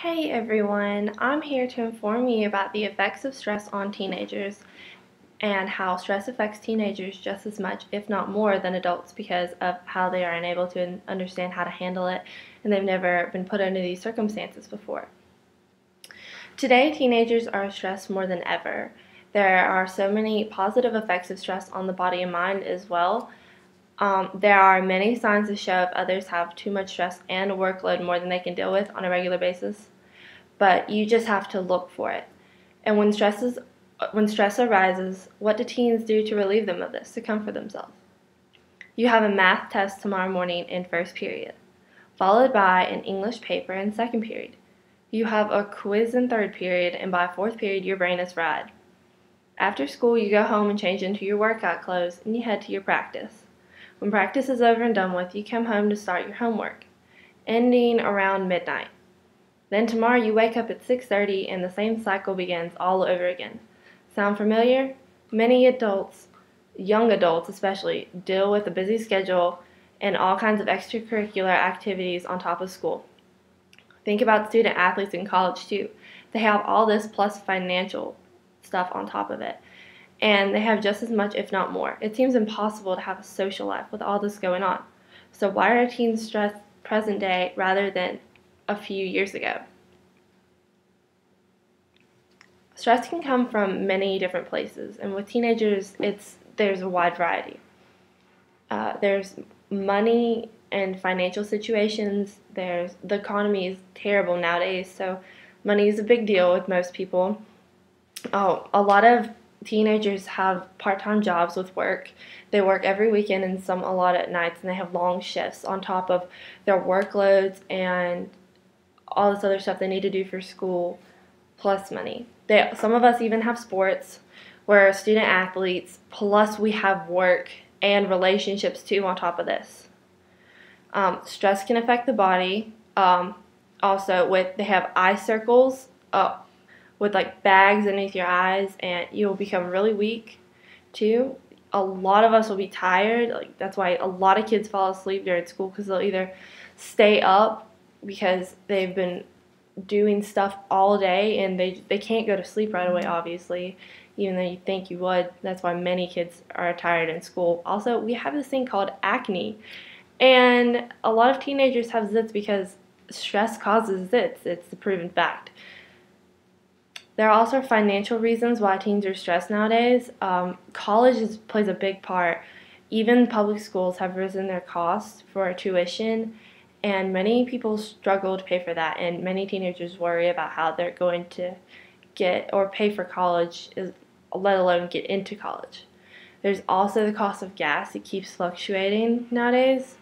Hey everyone, I'm here to inform you about the effects of stress on teenagers and how stress affects teenagers just as much, if not more, than adults because of how they are unable to understand how to handle it and they've never been put under these circumstances before. Today, teenagers are stressed more than ever. There are so many positive effects of stress on the body and mind as well. There are many signs to show if others have too much stress and a workload more than they can deal with on a regular basis, but you just have to look for it. And when stress arises, what do teens do to relieve them of this, to comfort themselves? You have a math test tomorrow morning in first period, followed by an English paper in second period. You have a quiz in third period, and by fourth period, your brain is fried. After school, you go home and change into your workout clothes, and you head to your practice. When practice is over and done with, you come home to start your homework, ending around midnight. Then tomorrow you wake up at 6:30 and the same cycle begins all over again. Sound familiar? Many adults, young adults especially, deal with a busy schedule and all kinds of extracurricular activities on top of school. Think about student athletes in college too. They have all this plus financial stuff on top of it. And they have just as much, if not more. It seems impossible to have a social life with all this going on. So why are teens stressed present day rather than a few years ago? Stress can come from many different places, and with teenagers, there's a wide variety. There's money and financial situations. The economy is terrible nowadays, so money is a big deal with most people. Oh, a lot of teenagers have part-time jobs with work. They work every weekend and a lot at nights, and they have long shifts on top of their workloads and all this other stuff they need to do for school, plus money. Some of us even have sports. We're student athletes, plus we have work and relationships too on top of this. Stress can affect the body. Also, they have eye circles with like bags underneath your eyes, and you'll become really weak too. A lot of us will be tired. That's why a lot of kids fall asleep during school, because they'll either stay up because they've been doing stuff all day and they can't go to sleep right away, obviously, even though you think you would. That's why many kids are tired in school. Also, we have this thing called acne, and a lot of teenagers have zits because stress causes zits. It's a proven fact. There are also financial reasons why teens are stressed nowadays. College plays a big part. Even public schools have risen their costs for tuition, and many people struggle to pay for that, and many teenagers worry about how they're going to get or pay for college, let alone get into college. There's also the cost of gas. It keeps fluctuating nowadays.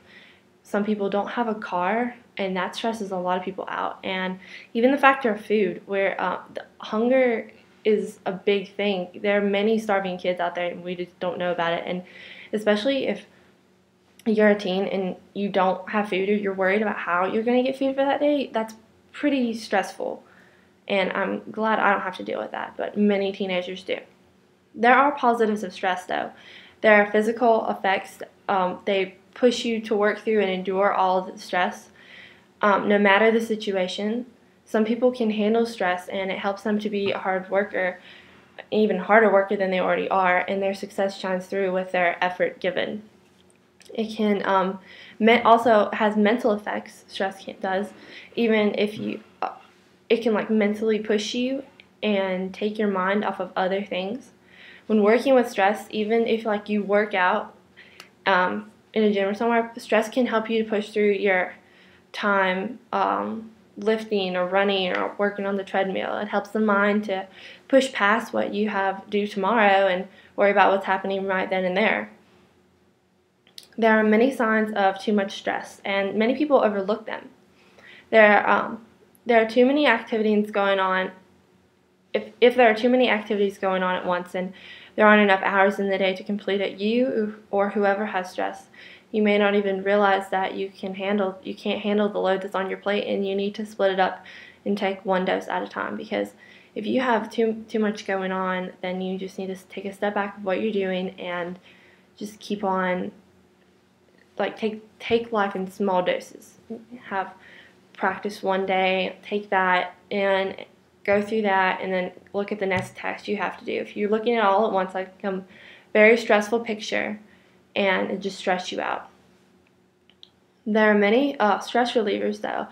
Some people don't have a car, and that stresses a lot of people out. And even the factor of food, where the hunger is a big thing. There are many starving kids out there, and we just don't know about it. And especially if you're a teen and you don't have food, or you're worried about how you're going to get food for that day, that's pretty stressful. And I'm glad I don't have to deal with that, but many teenagers do. There are positives of stress, though. There are physical effects. They push you to work through and endure all of the stress, no matter the situation. Some people can handle stress, and it helps them to be a hard worker, even harder worker than they already are, and their success shines through with their effort given. It can also has mental effects. Stress does, even if it can like mentally push you and take your mind off of other things. When working with stress, even if like you work out in a gym or somewhere, stress can help you to push through your time lifting or running or working on the treadmill. It helps the mind to push past what you have due tomorrow and worry about what's happening right then and there. There are many signs of too much stress, and many people overlook them. There are too many activities going on. If there are too many activities going on at once and there aren't enough hours in the day to complete it, you or whoever has stress, you may not even realize that you can't handle the load that's on your plate, and you need to split it up and take one dose at a time. Because if you have too much going on, then you just need to take a step back of what you're doing and just keep on, like, take life in small doses. Have practice one day, take that and go through that, and then look at the next test you have to do. If you're looking at it all at once, it can become a very stressful picture and it just stress you out. There are many stress relievers though.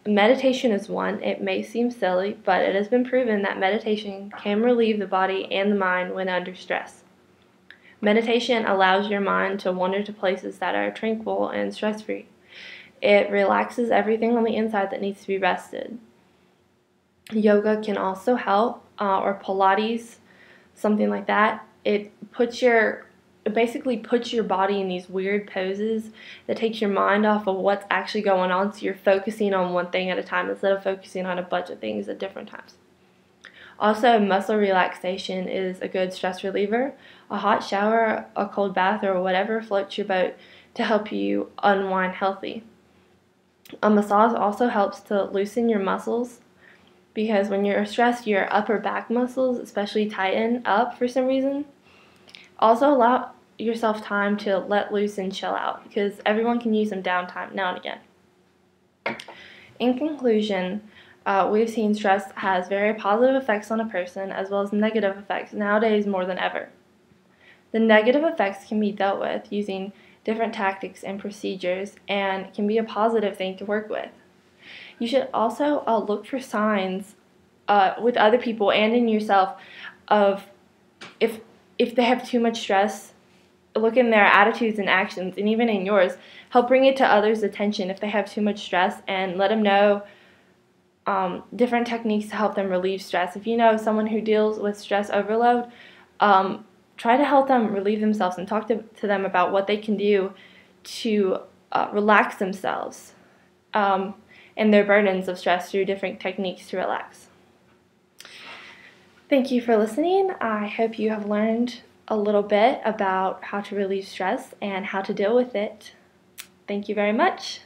Meditation is one. It may seem silly, but it has been proven that meditation can relieve the body and the mind when under stress. Meditation allows your mind to wander to places that are tranquil and stress-free. It relaxes everything on the inside that needs to be rested. Yoga can also help, or Pilates, something like that. It basically puts your body in these weird poses that takes your mind off of what's actually going on, so you're focusing on one thing at a time instead of focusing on a bunch of things at different times. Also, muscle relaxation is a good stress reliever. A hot shower, a cold bath, or whatever floats your boat to help you unwind healthy. A massage also helps to loosen your muscles, because when you're stressed, your upper back muscles especially tighten up for some reason. Also, allow yourself time to let loose and chill out, because everyone can use some downtime now and again. In conclusion, we've seen stress has very positive effects on a person as well as negative effects nowadays more than ever. The negative effects can be dealt with using different tactics and procedures, and can be a positive thing to work with. You should also look for signs with other people and in yourself of if they have too much stress. Look in their attitudes and actions, and even in yours. Help bring it to others' attention if they have too much stress, and let them know different techniques to help them relieve stress. If you know someone who deals with stress overload, try to help them relieve themselves and talk to them about what they can do to relax themselves and their burdens of stress through different techniques to relax. Thank you for listening. I hope you have learned a little bit about how to relieve stress and how to deal with it. Thank you very much.